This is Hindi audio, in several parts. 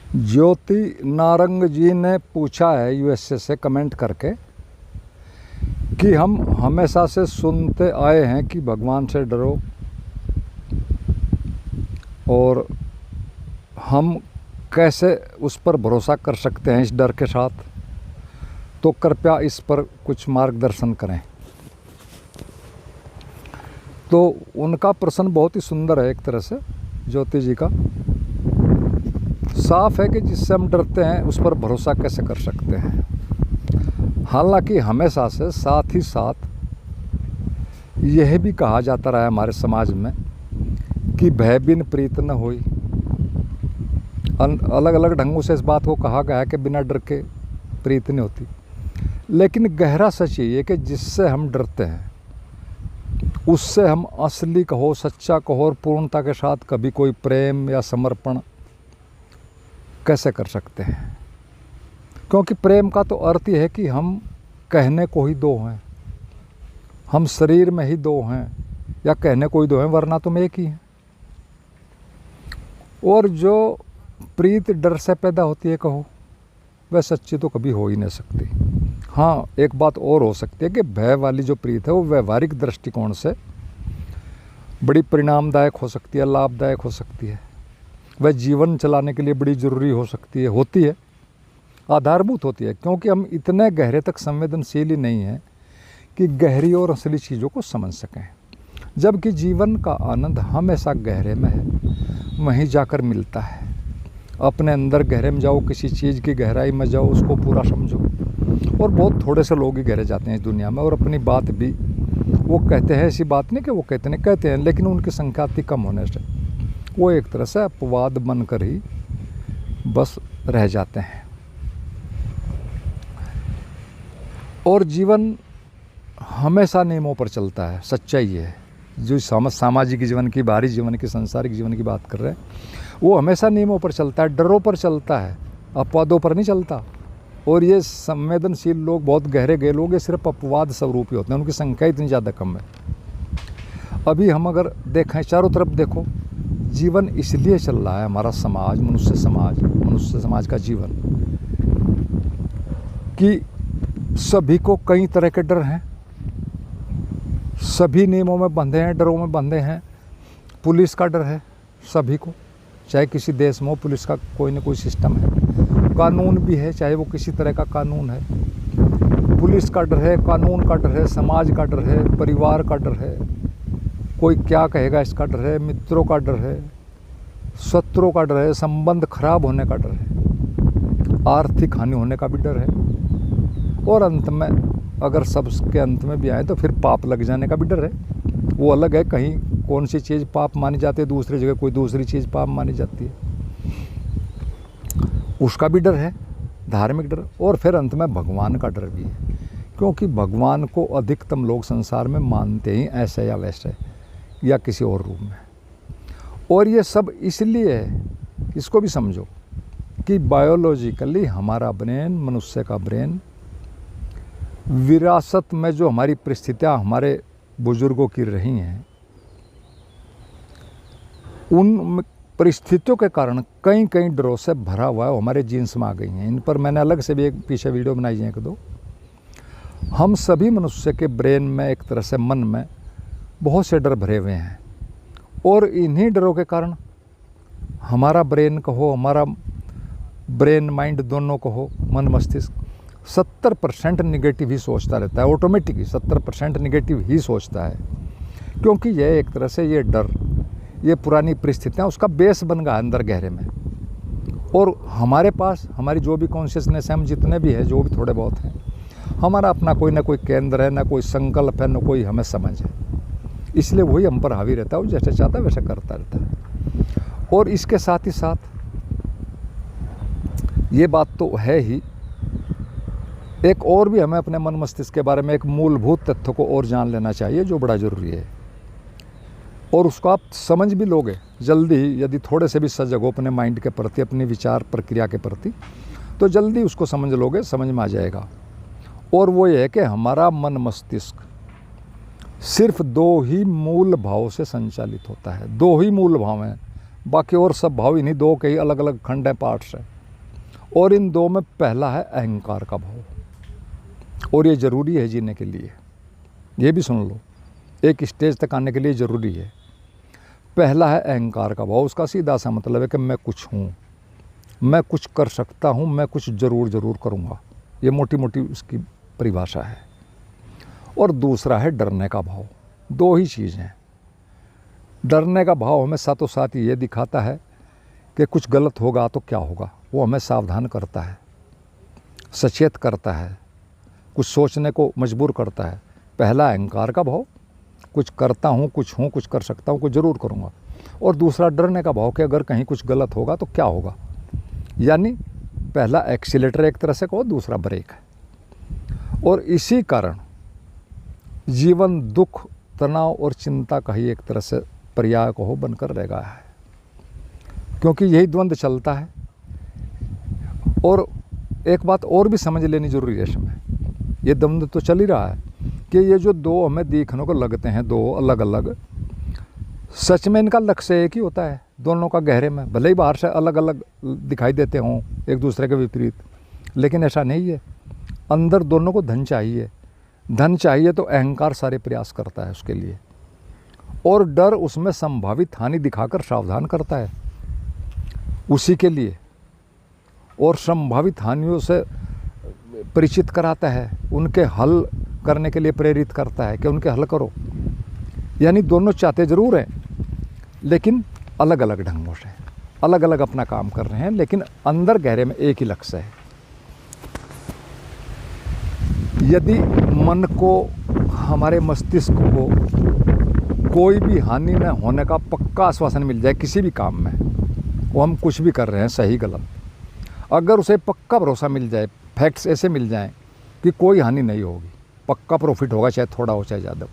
ज्योति नारंग जी ने पूछा है यूएसए से कमेंट करके कि हम हमेशा से सुनते आए हैं कि भगवान से डरो और हम कैसे उस पर भरोसा कर सकते हैं इस डर के साथ, तो कृपया इस पर कुछ मार्गदर्शन करें। तो उनका प्रश्न बहुत ही सुंदर है एक तरह से ज्योति जी का। साफ है कि जिससे हम डरते हैं उस पर भरोसा कैसे कर सकते हैं। हालांकि हमेशा से साथ ही साथ यह भी कहा जाता रहा है हमारे समाज में कि भय बिन प्रीत न होई। अलग अलग ढंगों से इस बात को कहा गया है कि बिना डर के प्रीत नहीं होती। लेकिन गहरा सच ये है कि जिससे हम डरते हैं उससे हम असली कहो, सच्चा कहो और पूर्णता के साथ कभी कोई प्रेम या समर्पण कैसे कर सकते हैं। क्योंकि प्रेम का तो अर्थ ही है कि हम कहने को ही दो हैं, हम शरीर में ही दो हैं या कहने को ही दो हैं, वरना तुम एक ही हैं। और जो प्रीत डर से पैदा होती है कहो, वह सच्ची तो कभी हो ही नहीं सकती। हाँ, एक बात और हो सकती है कि भय वाली जो प्रीत है वो व्यवहारिक दृष्टिकोण से बड़ी परिणामदायक हो सकती है, लाभदायक हो सकती है, वह जीवन चलाने के लिए बड़ी ज़रूरी हो सकती है, होती है, आधारभूत होती है। क्योंकि हम इतने गहरे तक संवेदनशील ही नहीं हैं कि गहरी और असली चीज़ों को समझ सकें। जबकि जीवन का आनंद हमेशा गहरे में है, वहीं जाकर मिलता है। अपने अंदर गहरे में जाओ, किसी चीज़ की गहराई में जाओ, उसको पूरा समझो। और बहुत थोड़े से लोग ही गहरे जाते हैं इस दुनिया में, और अपनी बात भी वो कहते हैं, ऐसी बात नहीं कि वो कहते हैं, लेकिन उनकी संख्या अति कम होने से वो एक तरह से अपवाद बनकर ही बस रह जाते हैं। और जीवन हमेशा नियमों पर चलता है, सच्चाई है। जो सामाजिक जीवन की, बाहरी जीवन की, सांसारिक जीवन की बात कर रहे हैं, वो हमेशा नियमों पर चलता है, डरों पर चलता है, अपवादों पर नहीं चलता। और ये संवेदनशील लोग, बहुत गहरे गए लोग, ये सिर्फ अपवाद स्वरूप ही होते हैं, उनकी संख्या इतनी ज़्यादा कम है। अभी हम अगर देखें, चारों तरफ देखो, जीवन इसलिए चल रहा है, हमारा समाज, मनुष्य समाज का जीवन, कि सभी को कई तरह के डर हैं, सभी नियमों में बंधे हैं, डरों में बंधे हैं। पुलिस का डर है सभी को, चाहे किसी देश में हो, पुलिस का कोई ना कोई सिस्टम है। कानून भी है, चाहे वो किसी तरह का कानून है। पुलिस का डर है, कानून का डर है, समाज का डर है, परिवार का डर है, कोई क्या कहेगा इसका डर है, मित्रों का डर है, शत्रुओं का डर है, संबंध खराब होने का डर है, आर्थिक हानि होने का भी डर है, और अंत में अगर सबके अंत में भी आए तो फिर पाप लग जाने का भी डर है। वो अलग है, कहीं कौन सी चीज़ पाप मानी जाती है, दूसरी जगह कोई दूसरी चीज़ पाप मानी जाती है, उसका भी डर है, धार्मिक डर। और फिर अंत में भगवान का डर भी है, क्योंकि भगवान को अधिकतम लोग संसार में मानते ही ऐसे या वैसे या किसी और रूप में। और ये सब इसलिए है, इसको भी समझो, कि बायोलॉजिकली हमारा ब्रेन, मनुष्य का ब्रेन, विरासत में जो हमारी परिस्थितियाँ हमारे बुजुर्गों की रही हैं, उन परिस्थितियों के कारण कई कई डरों से भरा हुआ है, हमारे जीन्स में आ गई हैं। इन पर मैंने अलग से भी एक पीछे वीडियो बनाई है, एक दो। हम सभी मनुष्य के ब्रेन में, एक तरह से मन में, बहुत से डर भरे हुए हैं। और इन्हीं डरों के कारण हमारा ब्रेन कहो, हमारा ब्रेन माइंड दोनों कहो, मन मस्तिष्क 70% निगेटिव ही सोचता रहता है, ऑटोमेटिक ही 70% निगेटिव ही सोचता है। क्योंकि यह एक तरह से ये डर, ये पुरानी परिस्थितियाँ उसका बेस बन गया अंदर गहरे में। और हमारे पास हमारी जो भी कॉन्शियसनेस है, हम जितने भी हैं, जो भी थोड़े बहुत हैं, हमारा अपना कोई ना कोई केंद्र है, ना कोई संकल्प है, ना कोई हमें समझ है। इसलिए वही हम पर हावी रहता है और जैसे चाहता है वैसे करता रहता है। और इसके साथ ही साथ ये बात तो है ही, एक और भी हमें अपने मन मस्तिष्क के बारे में एक मूलभूत तथ्य को और जान लेना चाहिए, जो बड़ा ज़रूरी है। और उसको आप समझ भी लोगे जल्दी ही, यदि थोड़े से भी सजग हो अपने माइंड के प्रति, अपनी विचार प्रक्रिया के प्रति, तो जल्दी उसको समझ लोगे, समझ में आ जाएगा। और वो ये है कि हमारा मन मस्तिष्क सिर्फ दो ही मूल भाव से संचालित होता है। दो ही मूल भाव हैं, बाकी और सब भाव इन्हीं दो के ही अलग अलग खंड हैं, पार्ट्स हैं। और इन दो में पहला है अहंकार का भाव, और ये ज़रूरी है जीने के लिए। ये भी सुन लो, एक स्टेज तक आने के लिए ज़रूरी है। पहला है अहंकार का भाव। उसका सीधा सा मतलब है कि मैं कुछ हूँ, मैं कुछ कर सकता हूँ, मैं कुछ ज़रूर करूँगा। ये मोटी मोटी उसकी परिभाषा है। और दूसरा है डरने का भाव। दो ही चीज़ हैं। डरने का भाव हमें साथों साथ ये दिखाता है कि कुछ गलत होगा तो क्या होगा। वो हमें सावधान करता है, सचेत करता है, कुछ सोचने को मजबूर करता है। पहला अहंकार का भाव, कुछ करता हूँ, कुछ हूँ, कुछ कर सकता हूँ, कुछ ज़रूर करूँगा। और दूसरा डरने का भाव कि अगर कहीं कुछ गलत होगा तो क्या होगा। यानी पहला एक्सीलेटर एक तरह से कहो, दूसरा ब्रेक है। और इसी कारण जीवन दुख, तनाव और चिंता का ही एक तरह से पर्याय कहो बनकर रह गया है, क्योंकि यही द्वंद्व चलता है। और एक बात और भी समझ लेनी जरूरी है इसमें, ये द्वंद्व तो चल ही रहा है कि ये जो दो हमें देखने को लगते हैं, दो अलग अलग, सच में इनका लक्ष्य एक ही होता है दोनों का गहरे में। भले ही बाहर से अलग अलग दिखाई देते हों, एक दूसरे के विपरीत, लेकिन ऐसा नहीं है। अंदर दोनों को धन चाहिए। धन चाहिए तो अहंकार सारे प्रयास करता है उसके लिए, और डर उसमें संभावित हानि दिखाकर सावधान करता है उसी के लिए, और संभावित हानियों से परिचित कराता है, उनके हल करने के लिए प्रेरित करता है कि उनके हल करो। यानी दोनों चाहते ज़रूर हैं, लेकिन अलग अलग ढंगों से, अलग अलग अपना काम कर रहे हैं, लेकिन अंदर गहरे में एक ही लक्ष्य है। यदि मन को, हमारे मस्तिष्क को कोई भी हानि न होने का पक्का आश्वासन मिल जाए किसी भी काम में, वो हम कुछ भी कर रहे हैं सही गलत, अगर उसे पक्का भरोसा मिल जाए, फैक्ट्स ऐसे मिल जाएं कि कोई हानि नहीं होगी, पक्का प्रॉफिट होगा, चाहे थोड़ा हो चाहे ज़्यादा,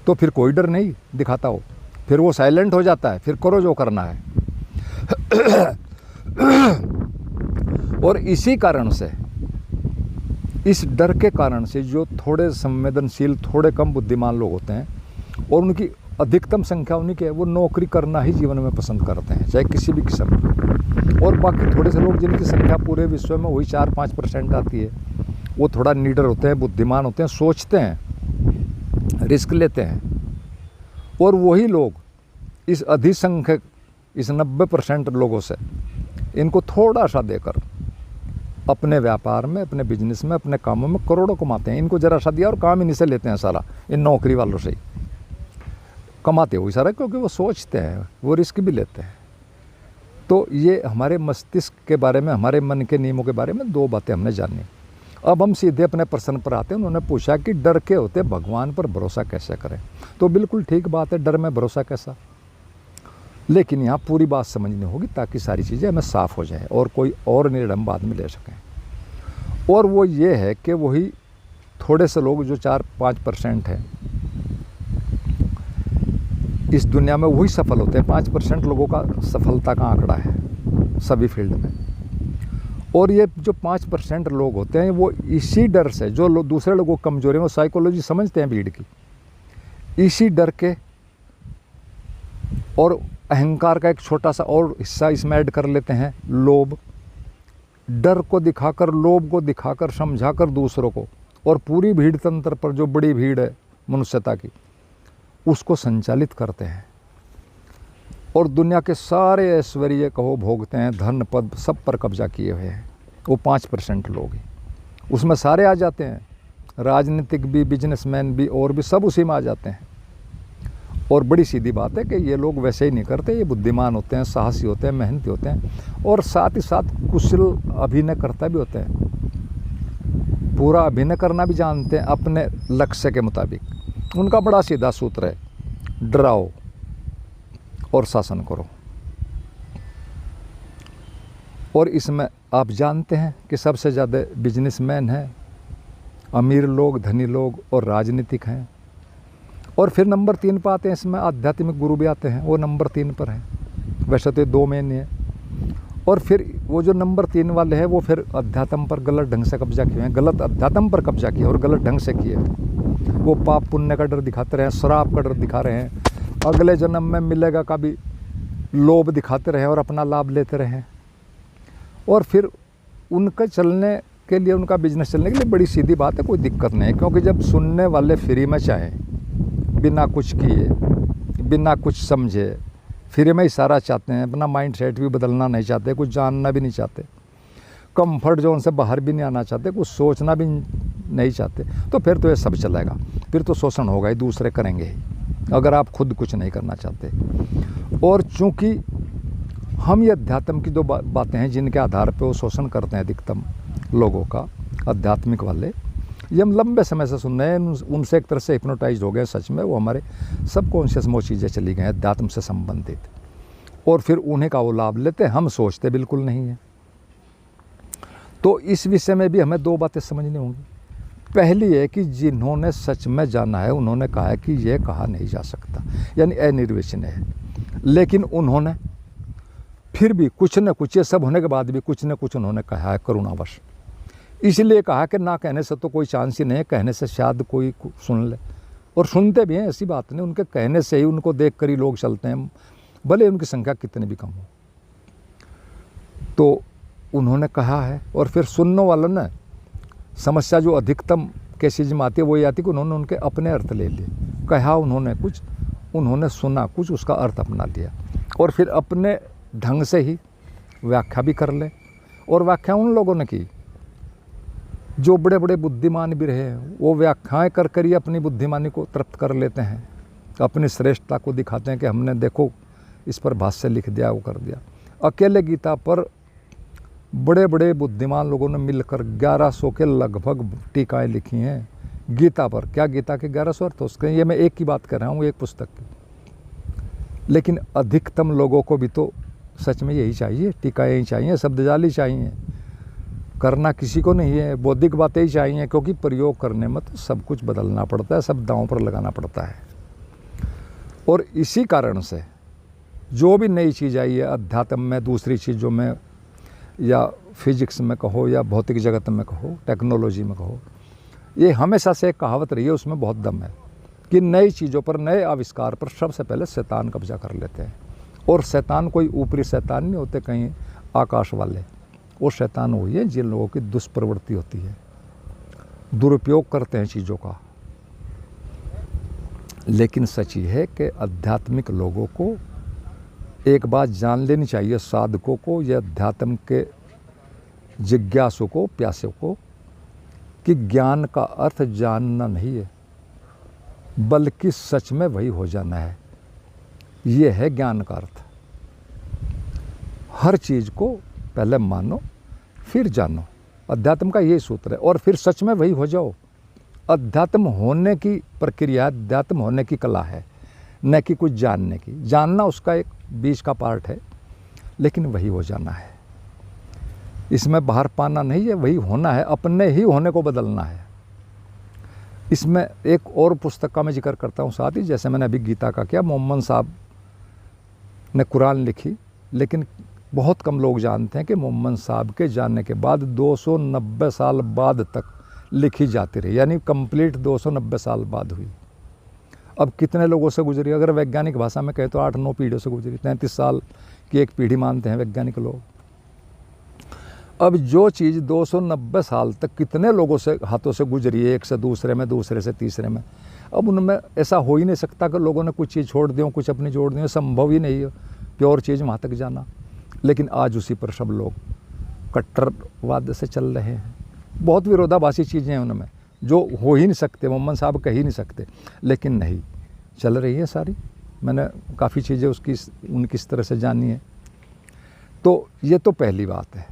तो फिर कोई डर नहीं दिखाता हो, फिर वो साइलेंट हो जाता है, फिर करो जो करना है। और इसी कारण से, इस डर के कारण से जो थोड़े संवेदनशील, थोड़े कम बुद्धिमान लोग होते हैं, और उनकी अधिकतम संख्या उन्हीं के, वो नौकरी करना ही जीवन में पसंद करते हैं, चाहे किसी भी किस्म की। और बाकी थोड़े से लोग जिनकी संख्या पूरे विश्व में वही 4-5% आती है, वो थोड़ा नीडर होते हैं, बुद्धिमान होते हैं, सोचते हैं, रिस्क लेते हैं। और वही लोग इस अधिसंख्यक, इस 90% लोगों से इनको थोड़ा सा देकर अपने व्यापार में, अपने बिजनेस में, अपने कामों में करोड़ों कमाते हैं। इनको जरा सा दिया और काम इन्हीं से लेते हैं सारा, इन नौकरी वालों से ही कमाते हुए सारा, क्योंकि वो सोचते हैं, वो रिस्क भी लेते हैं। तो ये हमारे मस्तिष्क के बारे में, हमारे मन के नियमों के बारे में दो बातें हमने जानी। अब हम सीधे अपने प्रश्न पर आते हैं। उन्होंने पूछा कि डर के होते भगवान पर भरोसा कैसे करें। तो बिल्कुल ठीक बात है, डर में भरोसा कैसा, लेकिन यहाँ पूरी बात समझनी होगी ताकि सारी चीज़ें हमें साफ हो जाए और कोई और निर्णय हम बाद में ले सकें। और वो ये है कि वही थोड़े से लोग जो 4-5% हैं इस दुनिया में, वही सफल होते हैं। 5% लोगों का सफलता का आंकड़ा है सभी फील्ड में। और ये जो 5% लोग होते हैं, वो इसी डर से, जो दूसरे लोगों को कमजोरी, वो साइकोलॉजी समझते हैं भीड़ की, इसी डर के और अहंकार का एक छोटा सा और हिस्सा इसमें ऐड कर लेते हैं, लोभ। डर को दिखाकर, लोभ को दिखाकर, समझाकर दूसरों को, और पूरी भीड़ तंत्र पर, जो बड़ी भीड़ है मनुष्यता की, उसको संचालित करते हैं। और दुनिया के सारे ऐश्वर्य कहो भोगते हैं, धन पद सब पर कब्जा किए हुए हैं। वो 5% लोग ही उसमें सारे आ जाते हैं, राजनीतिक भी, बिजनेसमैन भी, और भी सब उसी में आ जाते हैं। और बड़ी सीधी बात है कि ये लोग वैसे ही नहीं करते, ये बुद्धिमान होते हैं, साहसी होते हैं, मेहनती होते हैं, और साथ ही साथ कुशल अभिनयकर्ता भी होते हैं। पूरा अभिनय करना भी जानते हैं अपने लक्ष्य के मुताबिक। उनका बड़ा सीधा सूत्र है, डराओ और शासन करो। और इसमें आप जानते हैं कि सबसे ज़्यादा बिजनेसमैन हैं, अमीर लोग, धनी लोग और राजनीतिक हैं। और फिर नंबर 3 पर आते हैं, इसमें आध्यात्मिक गुरु भी आते हैं, वो नंबर 3 पर हैं। वैसे तो 2 मेन है। और फिर वो जो नंबर 3 वाले हैं, वो फिर अध्यात्म पर गलत ढंग से कब्जा किए हैं, गलत अध्यात्म पर कब्जा किया और गलत ढंग से किए। वो पाप पुण्य का डर दिखाते रहे हैं, श्राप का डर दिखा रहे हैं, अगले जन्म में मिलेगा का भी लोभ दिखाते रहे और अपना लाभ लेते रहे। और फिर उनका चलने के लिए, उनका बिजनेस चलने के लिए बड़ी सीधी बात है, कोई दिक्कत नहीं है। क्योंकि जब सुनने वाले फ्री में चाहें, बिना कुछ किए, बिना कुछ समझे, फ्री में ही सारा चाहते हैं, अपना माइंड सेट भी बदलना नहीं चाहते, कुछ जानना भी नहीं चाहते, कंफर्ट जोन से बाहर भी नहीं आना चाहते, कुछ सोचना भी नहीं चाहते, तो फिर तो ये सब चलेगा। फिर तो शोषण होगा ही, दूसरे करेंगे ही, अगर आप खुद कुछ नहीं करना चाहते। और चूँकि हम ये अध्यात्म की जो बातें हैं जिनके आधार पर वो शोषण करते हैं अधिकतम लोगों का, आध्यात्मिक वाले, ये हम लंबे समय से सुन रहे हैं, उनसे एक तरह से हिप्नोटाइज हो गए। सच में वो हमारे सबकॉन्शियस में वो चीज़ें चली गई हैं अध्यात्म से संबंधित, और फिर उन्हीं का वो लाभ लेते हैं, हम सोचते बिल्कुल नहीं है। तो इस विषय में भी हमें दो बातें समझनी होंगी। पहली है कि जिन्होंने सच में जाना है उन्होंने कहा है कि ये कहा नहीं जा सकता, यानी अनिर्वचनीय है, लेकिन उन्होंने फिर भी कुछ न कुछ, ये सब होने के बाद भी कुछ न कुछ उन्होंने कहा है करुणावश। इसलिए कहा कि ना कहने से तो कोई चांस ही नहीं है, कहने से शायद कोई सुन ले, और सुनते भी हैं, ऐसी बात नहीं। उनके कहने से ही, उनको देख कर ही लोग चलते हैं, भले उनकी संख्या कितनी भी कम हो। तो उन्होंने कहा है, और फिर सुनने वालों ने, समस्या जो अधिकतम केसेज में आती है वो ये आती है कि उन्होंने उनके अपने अर्थ ले लिए। कहा उन्होंने कुछ, उन्होंने सुना कुछ, उसका अर्थ अपना लिया, और फिर अपने ढंग से ही व्याख्या भी कर ले। और व्याख्या उन लोगों ने की जो बड़े बड़े बुद्धिमान भी रहे हैं, वो व्याख्याएं कर कर ही अपनी बुद्धिमानी को तृप्त कर लेते हैं, अपनी श्रेष्ठता को दिखाते हैं कि हमने देखो इस पर भाष्य लिख दिया, वो कर दिया। अकेले गीता पर बड़े बड़े बुद्धिमान लोगों ने मिलकर 1100 के लगभग टीकाएँ लिखी हैं गीता पर। क्या गीता के 1100 अर्थ हो सकते हैं? ये मैं एक की बात कर रहा हूँ, एक पुस्तक की। लेकिन अधिकतम लोगों को भी तो सच में यही चाहिए, टीकाएँ ही चाहिए, शब्दजाली चाहिए, करना किसी को नहीं है, बौद्धिक बातें ही चाहिए, क्योंकि प्रयोग करने में तो सब कुछ बदलना पड़ता है, सब दांव पर लगाना पड़ता है। और इसी कारण से जो भी नई चीज़ आई है अध्यात्म में, दूसरी चीज़ों में, या फिजिक्स में कहो, या भौतिक जगत में कहो, टेक्नोलॉजी में कहो, ये हमेशा से एक कहावत रही है, उसमें बहुत दम है कि नई चीज़ों पर, नए आविष्कार पर सबसे पहले शैतान कब्जा कर लेते हैं। और शैतान कोई ऊपरी शैतान नहीं होते कहीं आकाश वाले, वो शैतान हुई है जिन लोगों की दुष्प्रवृत्ति होती है, दुरुपयोग करते हैं चीज़ों का। लेकिन सच ये है कि आध्यात्मिक लोगों को एक बात जान लेनी चाहिए, साधकों को या अध्यात्म के जिज्ञासु को, प्यासे को, कि ज्ञान का अर्थ जानना नहीं है, बल्कि सच में वही हो जाना है। ये है ज्ञान का अर्थ। हर चीज़ को पहले मानो फिर जानो, अध्यात्म का यही सूत्र है, और फिर सच में वही हो जाओ। अध्यात्म होने की प्रक्रिया, अध्यात्म होने की कला है, न कि कुछ जानने की। जानना उसका एक बीच का पार्ट है, लेकिन वही हो जाना है, इसमें बाहर पाना नहीं है, वही होना है, अपने ही होने को बदलना है। इसमें एक और पुस्तक का मैं जिक्र करता हूँ साथ ही, जैसे मैंने अभी गीता का किया। मोहम्मद साहब ने कुरान लिखी, लेकिन बहुत कम लोग जानते हैं कि मोहम्मद साहब के जानने के बाद 290 साल बाद तक लिखी जाती रही, यानी कंप्लीट 290 साल बाद हुई। अब कितने लोगों से गुजरी? अगर वैज्ञानिक भाषा में कहें तो 8-9 पीढ़ियों से गुजरी। 33 साल की एक पीढ़ी मानते हैं वैज्ञानिक लोग। अब जो चीज़ 290 साल तक कितने लोगों से हाथों से गुजरी है, एक से दूसरे में, दूसरे से तीसरे में, अब उनमें ऐसा हो ही नहीं सकता कि लोगों ने कुछ चीज़ छोड़ दी हो, कुछ अपनी जोड़ दी हो, संभव ही नहीं है प्योर चीज़ वहाँ तक जाना। लेकिन आज उसी पर सब लोग कट्टरवाद से चल रहे हैं। बहुत विरोधाभासी चीज़ें हैं उनमें जो हो ही नहीं सकते, मोहम्मद साहब कह ही नहीं सकते, लेकिन नहीं, चल रही है सारी। मैंने काफ़ी चीज़ें उनकी इस तरह से जानी है। तो ये तो पहली बात है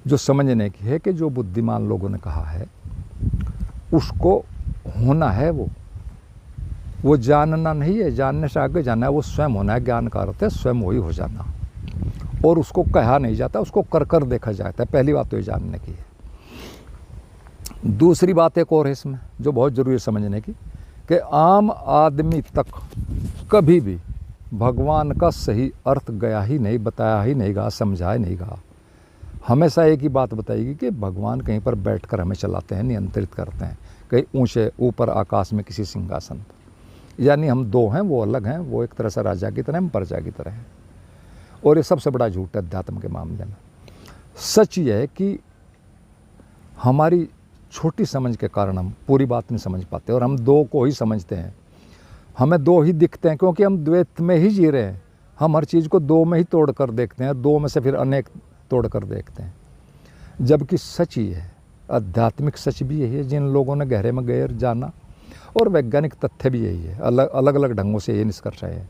जो समझने की है कि जो बुद्धिमान लोगों ने कहा है उसको होना है, वो जानना नहीं है, जानने से आगे जाना है, वो स्वयं होना है। ज्ञान का अर्थ है स्वयं वही हो जाना, और उसको कहा नहीं जाता, उसको कर कर देखा जाता है। पहली बात तो ये जानने की है। दूसरी बात एक और है इसमें जो बहुत ज़रूरी है समझने की, कि आम आदमी तक कभी भी भगवान का सही अर्थ गया ही नहीं, बताया ही नहीं गा, समझाया नहीं गा। हमेशा एक ही बात बताएगी कि भगवान कहीं पर बैठकर हमें चलाते हैं, नियंत्रित करते हैं, कहीं ऊंचे ऊपर आकाश में किसी सिंहासन पर। यानी हम दो हैं, वो अलग हैं, वो एक तरह से राजा की तरह, हम प्रजा की तरह हैं। और ये सबसे बड़ा झूठ है अध्यात्म के मामले में। सच ये है कि हमारी छोटी समझ के कारण हम पूरी बात नहीं समझ पाते और हम दो को ही समझते हैं, हमें दो ही दिखते हैं क्योंकि हम द्वैत में ही जी रहे हैं। हम हर चीज़ को दो में ही तोड़ कर देखते हैं, दो में से फिर अनेक तोड़ कर देखते हैं, जबकि सच ही है, आध्यात्मिक सच भी यही है। जिन लोगों ने गहरे में गहर जाना, और वैज्ञानिक तथ्य भी यही है, अलग अलग ढंगों से ये निष्कर्ष है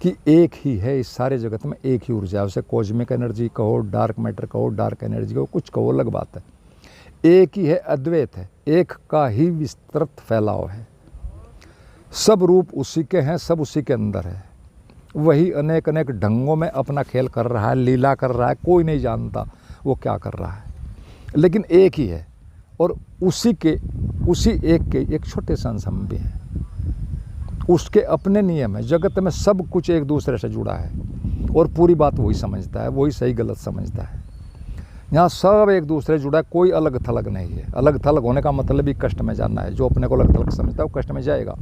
कि एक ही है इस सारे जगत में, एक ही ऊर्जा है। उसे कॉस्मिक एनर्जी कहो, डार्क मैटर कहो, डार्क एनर्जी कहो, कुछ कहो, अलग बात है। एक ही है, अद्वैत है, एक का ही विस्तृत फैलाव है। सब रूप उसी के हैं, सब उसी के अंदर है। वही अनेक अनेक ढंगों में अपना खेल कर रहा है, लीला कर रहा है, कोई नहीं जानता वो क्या कर रहा है, लेकिन एक ही है। और उसी एक के एक छोटे सा अंश हम भी हैं। उसके अपने नियम है। जगत में सब कुछ एक दूसरे से जुड़ा है और पूरी बात वही समझता है, वही सही गलत समझता है। यहाँ सब एक दूसरे जुड़ा है, कोई अलग थलग नहीं है। अलग थलग होने का मतलब ही कष्ट में जाना है। जो अपने को अलग थलग समझता है वो कष्ट में जाएगा,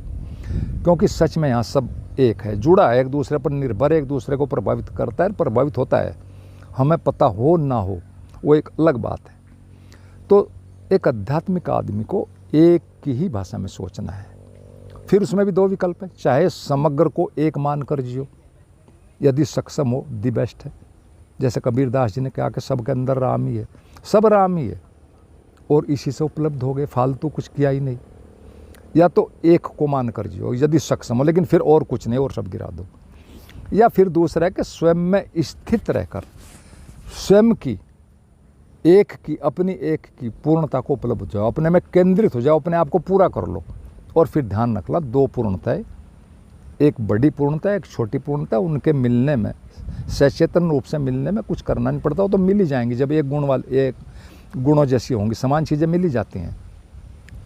क्योंकि सच में यहाँ सब एक है, जुड़ा है, एक दूसरे पर निर्भर, एक दूसरे को प्रभावित करता है, प्रभावित होता है। हमें पता हो ना हो वो एक अलग बात है। तो एक आध्यात्मिक आदमी को एक की ही भाषा में सोचना है। फिर उसमें भी दो विकल्प है, चाहे समग्र को एक मान कर जियो, यदि सक्षम हो दी बेस्ट है। जैसे कबीर दास जी ने कहा कि सबके अंदर राम ही है, सब राम ही है और इसी से उपलब्ध हो गए, फालतू कुछ किया ही नहीं। या तो एक को मान कर जियो यदि सक्षम हो, लेकिन फिर और कुछ नहीं और सब गिरा दो। या फिर दूसरा है कि स्वयं में स्थित रहकर स्वयं की एक की अपनी एक की पूर्णता को उपलब्ध हो जाओ, अपने में केंद्रित हो जाओ, अपने आप को पूरा कर लो। और फिर ध्यान रखना, दो पूर्णताएं, एक बड़ी पूर्णता, एक छोटी पूर्णता, उनके मिलने में, सचेतन रूप से मिलने में कुछ करना नहीं पड़ता, वो तो मिल ही जाएंगी। जब एक गुणों जैसी होंगी, समान चीज़ें मिल ही जाती हैं।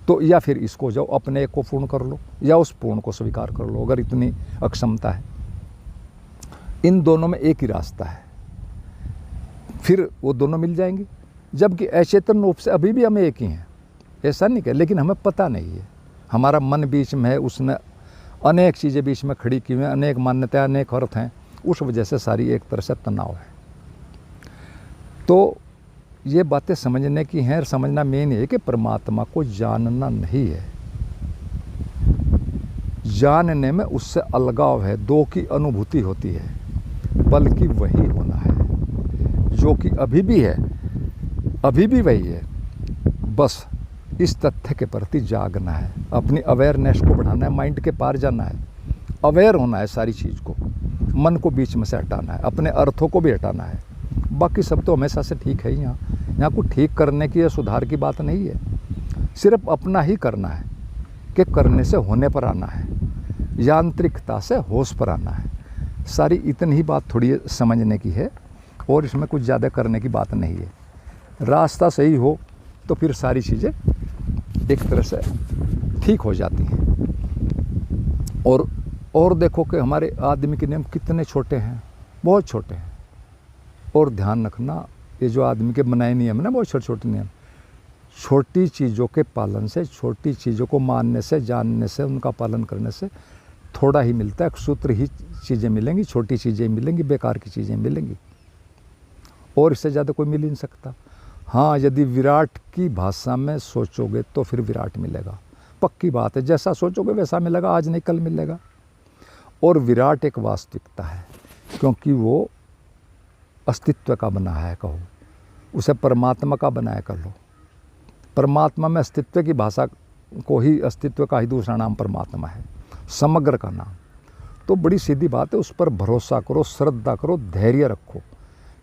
तो या फिर इसको जाओ अपने एक को पूर्ण कर लो, या उस पूर्ण को स्वीकार कर लो, अगर इतनी अक्षमता है। इन दोनों में एक ही रास्ता है, फिर वो दोनों मिल जाएंगी। जबकि अचेतन रूप से अभी भी हम एक ही हैं, ऐसा नहीं कह, लेकिन हमें पता नहीं है। हमारा मन बीच में है, उसने अनेक चीज़ें बीच में खड़ी की हुई हैं, अनेक मान्यताएं, अनेक अर्थ हैं, उस वजह से सारी एक तरह से तनाव है। तो ये बातें समझने की हैं। समझना मेन है कि परमात्मा को जानना नहीं है, जानने में उससे अलगाव है, दो की अनुभूति होती है, बल्कि वही होना है जो कि अभी भी है, अभी भी वही है। बस इस तथ्य के प्रति जागना है, अपनी अवेयरनेस को बढ़ाना है, माइंड के पार जाना है, अवेयर होना है सारी चीज़ को, मन को बीच में से हटाना है, अपने अर्थों को भी हटाना है। बाकी सब तो हमेशा से ठीक है ही। यहाँ कुछ ठीक करने की या सुधार की बात नहीं है, सिर्फ अपना ही करना है कि करने से होने पर आना है, यांत्रिकता से होश पर आना है। सारी इतनी ही बात थोड़ी समझने की है और इसमें कुछ ज़्यादा करने की बात नहीं है। रास्ता सही हो तो फिर सारी चीज़ें एक तरह से ठीक हो जाती हैं। और देखो कि हमारे आदमी के नियम कितने छोटे हैं, बहुत छोटे हैं। और ध्यान रखना, ये जो आदमी के बनाए नियम है ना, बहुत छोटे छोटे नियम, छोटी चीज़ों के पालन से, छोटी चीज़ों को मानने से, जानने से, उनका पालन करने से थोड़ा ही मिलता है। सूत्र ही चीज़ें मिलेंगी, छोटी चीज़ें मिलेंगी, बेकार की चीज़ें मिलेंगी, और इससे ज़्यादा कोई मिल ही नहीं सकता। हाँ, यदि विराट की भाषा में सोचोगे तो फिर विराट मिलेगा, पक्की बात है। जैसा सोचोगे वैसा मिलेगा, आज नहीं कल मिलेगा। और विराट एक वास्तविकता है, क्योंकि वो अस्तित्व का बना है, कहो उसे परमात्मा का बनाया कर लो। परमात्मा में अस्तित्व की भाषा को ही, अस्तित्व का ही दूसरा नाम परमात्मा है, समग्र का नाम। तो बड़ी सीधी बात है, उस पर भरोसा करो, श्रद्धा करो, धैर्य रखो,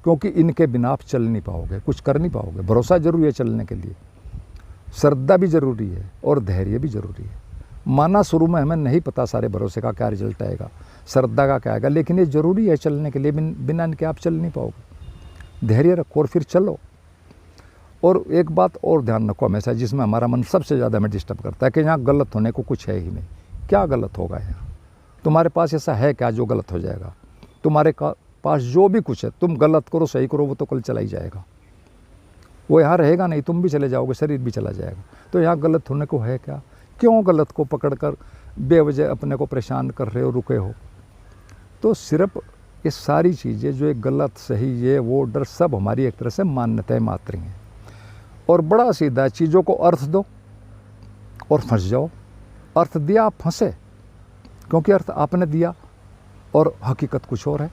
क्योंकि इनके बिना आप चल नहीं पाओगे, कुछ कर नहीं पाओगे। भरोसा जरूरी है चलने के लिए, श्रद्धा भी जरूरी है और धैर्य भी जरूरी है। माना शुरू में हमें नहीं पता सारे भरोसे का क्या रिजल्ट आएगा, श्रद्धा का क्या आएगा, लेकिन ये जरूरी है चलने के लिए। बिना इनके आप चल नहीं पाओगे। धैर्य रखो और फिर चलो। और एक बात और ध्यान रखो हमेशा, जिसमें हमारा मन सबसे ज़्यादा हमें डिस्टर्ब करता है कि यहाँ गलत होने को कुछ है ही नहीं। क्या गलत होगा यहाँ? तुम्हारे पास ऐसा है क्या जो गलत हो जाएगा? तुम्हारे पास जो भी कुछ है, तुम गलत करो सही करो, वो तो कल चला ही जाएगा, वो यहाँ रहेगा नहीं, तुम भी चले जाओगे, शरीर भी चला जाएगा। तो यहाँ गलत होने को है क्या? क्यों गलत को पकड़कर बेवजह अपने को परेशान कर रहे हो, रुके हो? तो सिर्फ ये सारी चीज़ें जो एक गलत सही ये वो डर सब हमारी एक तरह से मान्यताएं मात्र हैं। और बड़ा सीधा है, चीज़ों को अर्थ दो और फंस जाओ। अर्थ दिया आप फंसे, क्योंकि अर्थ आपने दिया और हकीकत कुछ और है,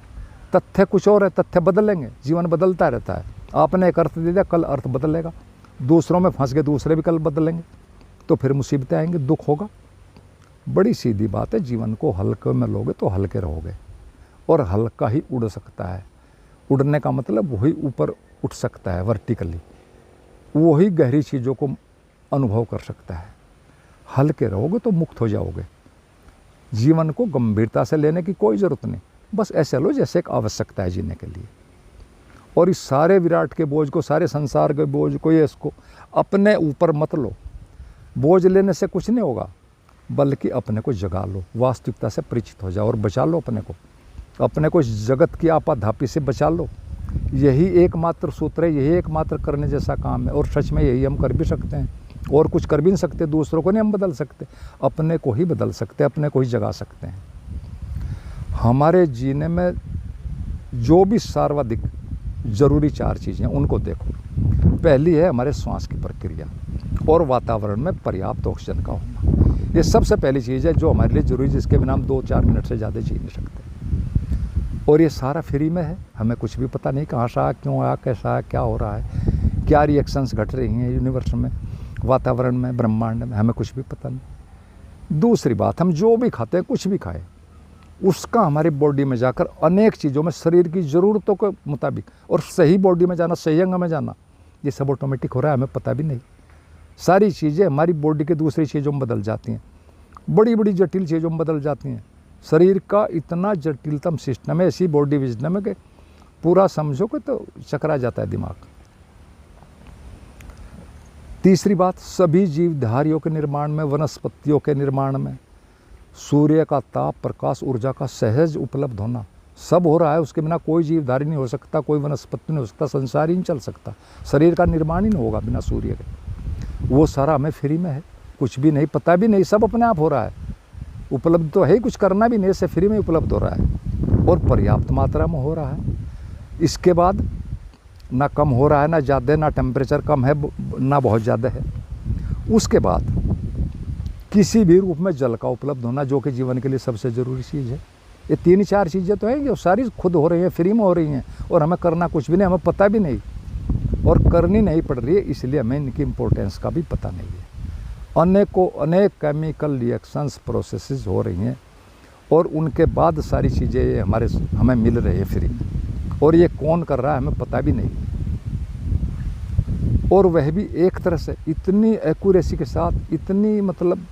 तथ्य कुछ और है। तथ्य बदलेंगे, जीवन बदलता रहता है। आपने एक अर्थ दे दिया, कल अर्थ बदलेगा। दूसरों में फंस गए, दूसरे भी कल बदलेंगे, तो फिर मुसीबतें आएंगी, दुख होगा। बड़ी सीधी बात है, जीवन को हल्के में लोगे तो हल्के रहोगे, और हल्का ही उड़ सकता है। उड़ने का मतलब वही ऊपर उठ सकता है वर्टिकली, वही गहरी चीज़ों को अनुभव कर सकता है। हल्के रहोगे तो मुक्त हो जाओगे। जीवन को गंभीरता से लेने की कोई ज़रूरत नहीं, बस ऐसे लो जैसे एक आवश्यकता है जीने के लिए। और इस सारे विराट के बोझ को, सारे संसार के बोझ को, ये इसको अपने ऊपर मत लो। बोझ लेने से कुछ नहीं होगा, बल्कि अपने को जगा लो, वास्तविकता से परिचित हो जाओ और बचा लो अपने को। अपने को इस जगत की आपाधापी से बचा लो। यही एकमात्र सूत्र है, यही एकमात्र करने जैसा काम है। और सच में यही हम कर भी सकते हैं, और कुछ कर भी नहीं सकते। दूसरों को नहीं हम बदल सकते, अपने को ही बदल सकते, अपने को ही जगा सकते हैं। हमारे जीने में जो भी सर्वाधिक जरूरी 4 चीज़ें हैं उनको देखो। पहली है हमारे श्वास की प्रक्रिया और वातावरण में पर्याप्त ऑक्सीजन का होना। ये सबसे पहली चीज़ है जो हमारे लिए जरूरी, जिसके बिना हम 2-4 मिनट से ज़्यादा जी नहीं सकते। और ये सारा फ्री में है, हमें कुछ भी पता नहीं कहाँ से आया, क्यों आया, कैसा आया, क्या हो रहा है, क्या रिएक्शंस घट रही हैं यूनिवर्स में, वातावरण में, ब्रह्मांड में, हमें कुछ भी पता नहीं। दूसरी बात, हम जो भी खाते हैं, कुछ भी खाएं, उसका हमारी बॉडी में जाकर अनेक चीज़ों में शरीर की ज़रूरतों के मुताबिक और सही बॉडी में जाना, सही अंग में जाना, ये सब ऑटोमेटिक हो रहा है, हमें पता भी नहीं। सारी चीज़ें हमारी बॉडी के दूसरी चीज़ों में बदल जाती हैं, बड़ी बड़ी जटिल चीज़ों में बदल जाती हैं। शरीर का इतना जटिलतम सिस्टम है, ऐसी बॉडी विजडम है कि पूरा समझो कि तो चकरा जाता है दिमाग। तीसरी बात, सभी जीवधारियों के निर्माण में, वनस्पतियों के निर्माण में सूर्य का ताप, प्रकाश, ऊर्जा का सहज उपलब्ध होना सब हो रहा है। उसके बिना कोई जीवधारी नहीं हो सकता, कोई वनस्पति नहीं हो सकता, संसार ही नहीं चल सकता, शरीर का निर्माण ही नहीं होगा बिना सूर्य के। वो सारा हमें फ्री में है, कुछ भी नहीं, पता भी नहीं, सब अपने आप हो रहा है। उपलब्ध तो है, कुछ करना भी नहीं, इससे फ्री में उपलब्ध हो रहा है और पर्याप्त मात्रा में हो रहा है। इसके बाद ना कम हो रहा है, ना ज़्यादा, ना टेम्परेचर कम है, ना बहुत ज़्यादा है। उसके बाद किसी भी रूप में जल का उपलब्ध होना, जो कि जीवन के लिए सबसे ज़रूरी चीज़ है। ये 3-4 चीज़ें तो हैं जो सारी खुद हो रही हैं, फ्री में हो रही हैं, और हमें करना कुछ भी नहीं, हमें पता भी नहीं, और करनी नहीं पड़ रही है, इसलिए हमें इनकी इम्पोर्टेंस का भी पता नहीं है। अनेक केमिकल रिएक्शंस, प्रोसेसेस हो रही हैं, और उनके बाद सारी चीज़ें हमें मिल रही है फ्री में, और ये कौन कर रहा है हमें पता भी नहीं। और वह भी एक तरह से इतनी एक्यूरेसी के साथ, इतनी मतलब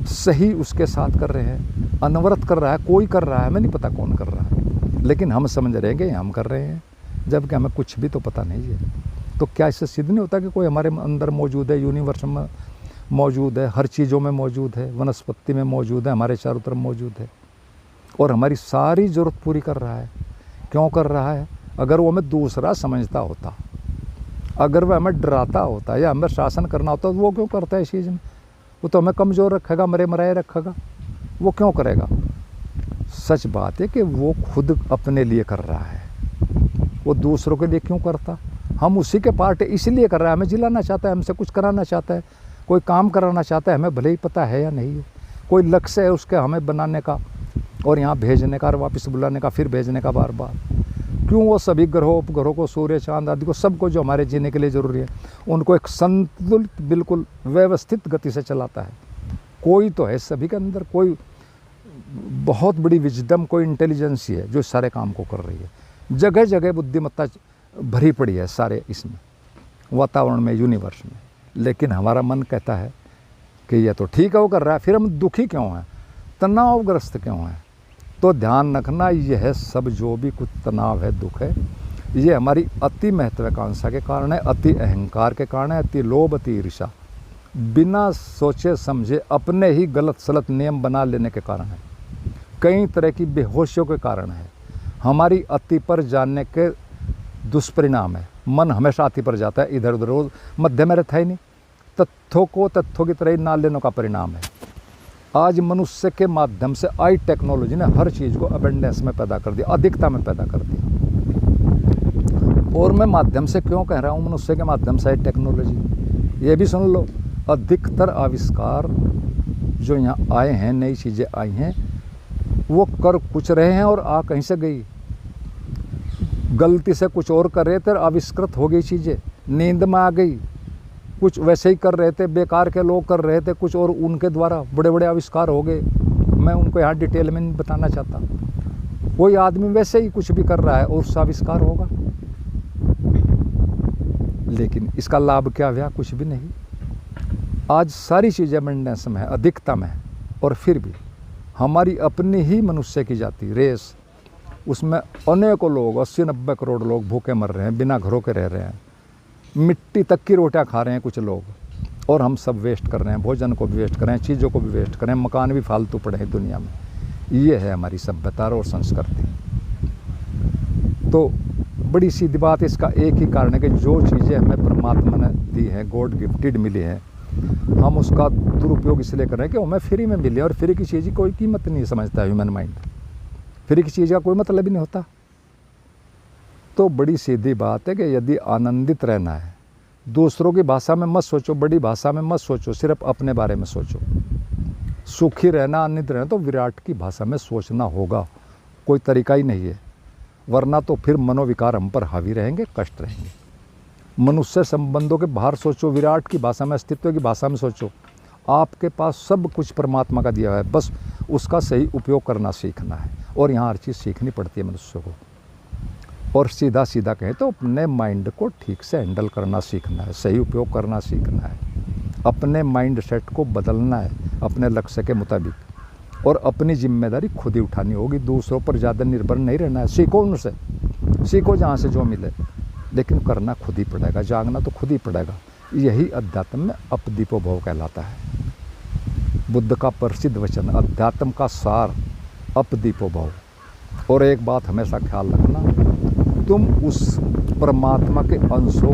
सही उसके साथ कर रहे हैं, अनवरत कर रहा है, कोई कर रहा है, हमें नहीं पता कौन कर रहा है, लेकिन हम समझ रहे हैं कि हम कर रहे हैं, जबकि हमें कुछ भी तो पता नहीं है। तो क्या इससे सिद्ध नहीं होता कि कोई हमारे अंदर मौजूद है, यूनिवर्स में मौजूद है, हर चीज़ों में मौजूद है, वनस्पति में मौजूद है, हमारे चारों तरफ मौजूद है, और हमारी सारी ज़रूरत पूरी कर रहा है। क्यों कर रहा है? अगर वो हमें दूसरा समझता होता, अगर वह हमें डराता होता या हमें शासन करना होता, तो वो क्यों करता है इस चीज़ में? वो तो हमें कमज़ोर रखेगा, मरे मराए रखेगा, वो क्यों करेगा? सच बात है कि वो खुद अपने लिए कर रहा है, वो दूसरों के लिए क्यों करता? हम उसी के पार्ट इसलिए कर रहा है, हमें जिलाना चाहता है, हमसे कुछ कराना चाहता है, कोई काम कराना चाहता है, हमें भले ही पता है या नहीं है, कोई लक्ष्य है उसके हमें बनाने का और यहाँ भेजने का और वापस बुलाने का, फिर भेजने का बार बार। क्यों? वो सभी ग्रहों उपग्रहों को, सूर्य चांद आदि को, सबको जो हमारे जीने के लिए ज़रूरी है, उनको एक संतुलित, बिल्कुल व्यवस्थित गति से चलाता है। कोई तो है सभी के अंदर, कोई बहुत बड़ी विजडम, कोई इंटेलिजेंस ही है जो सारे काम को कर रही है। जगह जगह बुद्धिमत्ता भरी पड़ी है सारे इसमें, वातावरण में, यूनिवर्स में। लेकिन हमारा मन कहता है कि ये तो ठीक है वो कर रहा है, फिर हम दुखी क्यों हैं, तनावग्रस्त क्यों हैं? तो ध्यान रखना, यह सब जो भी कुछ तनाव है, दुख है, ये हमारी अति महत्वाकांक्षा के कारण है, अति अहंकार के कारण है, अति लोभ, अति ईर्ष्या, बिना सोचे समझे अपने ही गलत सलत नियम बना लेने के कारण है, कई तरह की बेहोशियों के कारण है, हमारी अति पर जाने के दुष्परिणाम है। मन हमेशा अति पर जाता है, इधर उधर मध्य में रहता ही नहीं, तथ्यों को तथ्यों की तरह ही ना लेने का परिणाम है। आज मनुष्य के माध्यम से आई टेक्नोलॉजी ने हर चीज़ को अबेंडेंस में पैदा कर दिया, अधिकता में पैदा कर दिया। और मैं माध्यम से क्यों कह रहा हूँ, मनुष्य के माध्यम से आई टेक्नोलॉजी, ये भी सुन लो, अधिकतर आविष्कार जो यहाँ आए हैं, नई चीज़ें आई हैं, वो कर कुछ रहे हैं और आ कहीं से गई। गलती से कुछ और कर रहे थे, आविष्कृत हो गई चीज़ें, नींद में आ गई। कुछ वैसे ही कर रहे थे, बेकार के लोग कर रहे थे कुछ, और उनके द्वारा बड़े बड़े आविष्कार हो गए। मैं उनको यहाँ डिटेल में नहीं बताना चाहता। कोई आदमी वैसे ही कुछ भी कर रहा है और उससे आविष्कार होगा, लेकिन इसका लाभ क्या हुआ? कुछ भी नहीं। आज सारी चीज़ें अबंडेंस में है, अधिकता में है, और फिर भी हमारी अपनी ही मनुष्य की जाति रेस, उसमें अनेकों लोग, 80-90 करोड़ लोग भूखे मर रहे हैं, बिना घरों के रह रहे हैं, मिट्टी तक की रोटियां खा रहे हैं कुछ लोग, और हम सब वेस्ट कर रहे हैं, भोजन को भी वेस्ट कर रहे हैं, चीज़ों को भी वेस्ट कर रहे हैं, मकान भी फालतू पड़े हैं दुनिया में। ये है हमारी सभ्यता और संस्कृति। तो बड़ी सीधी बात, इसका एक ही कारण है कि जो चीज़ें हमें परमात्मा ने दी हैं, गॉड गिफ्टेड मिली हैं, हम उसका दुरुपयोग इसलिए कर रहे हैं कि हमें फ्री में मिले, और फ्री की चीज़ की कोई कीमत नहीं समझता ह्यूमन माइंड। फ्री की चीज़ का कोई मतलब ही नहीं होता। तो बड़ी सीधी बात है कि यदि आनंदित रहना है, दूसरों की भाषा में मत सोचो, बड़ी भाषा में मत सोचो, सिर्फ अपने बारे में सोचो। सुखी रहना, आनंदित रहना तो विराट की भाषा में सोचना होगा, कोई तरीका ही नहीं है, वरना तो फिर मनोविकार हम पर हावी रहेंगे, कष्ट रहेंगे। मनुष्य संबंधों के बाहर सोचो, विराट की भाषा में, अस्तित्व की भाषा में सोचो। आपके पास सब कुछ परमात्मा का दिया हुआ है, बस उसका सही उपयोग करना सीखना है, और यहाँ हर चीज़ सीखनी पड़ती है मनुष्य को। और सीधा सीधा कहें तो अपने माइंड को ठीक से हैंडल करना सीखना है, सही उपयोग करना सीखना है, अपने माइंड सेट को बदलना है अपने लक्ष्य के मुताबिक, और अपनी जिम्मेदारी खुद ही उठानी होगी, दूसरों पर ज़्यादा निर्भर नहीं रहना है। सीखो उनसे, सीखो जहाँ से जो मिले, लेकिन करना खुद ही पड़ेगा, जागना तो खुद ही पड़ेगा। यही अध्यात्म में अपदीपोभव कहलाता है। बुद्ध का प्रसिद्ध वचन, अध्यात्म का सार अपदीपोभव। और एक बात हमेशा ख्याल रखना, तुम उस परमात्मा के अंश हो,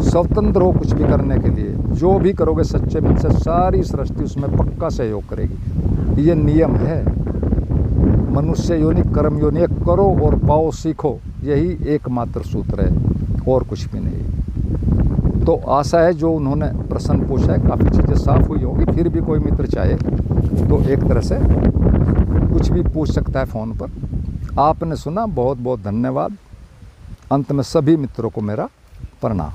स्वतंत्र हो कुछ भी करने के लिए। जो भी करोगे सच्चे मन से, सारी सृष्टि उसमें पक्का सहयोग करेगी। ये नियम है। मनुष्य योनि कर्म योनि, करो और पाओ सीखो, यही एकमात्र सूत्र है, और कुछ भी नहीं। तो आशा है जो उन्होंने प्रश्न पूछा है काफ़ी चीज़ें साफ हुई होगी। फिर भी कोई मित्र चाहे तो एक तरह से कुछ भी पूछ सकता है फ़ोन पर। आपने सुना, बहुत बहुत धन्यवाद। अंत में सभी मित्रों को मेरा प्रणाम।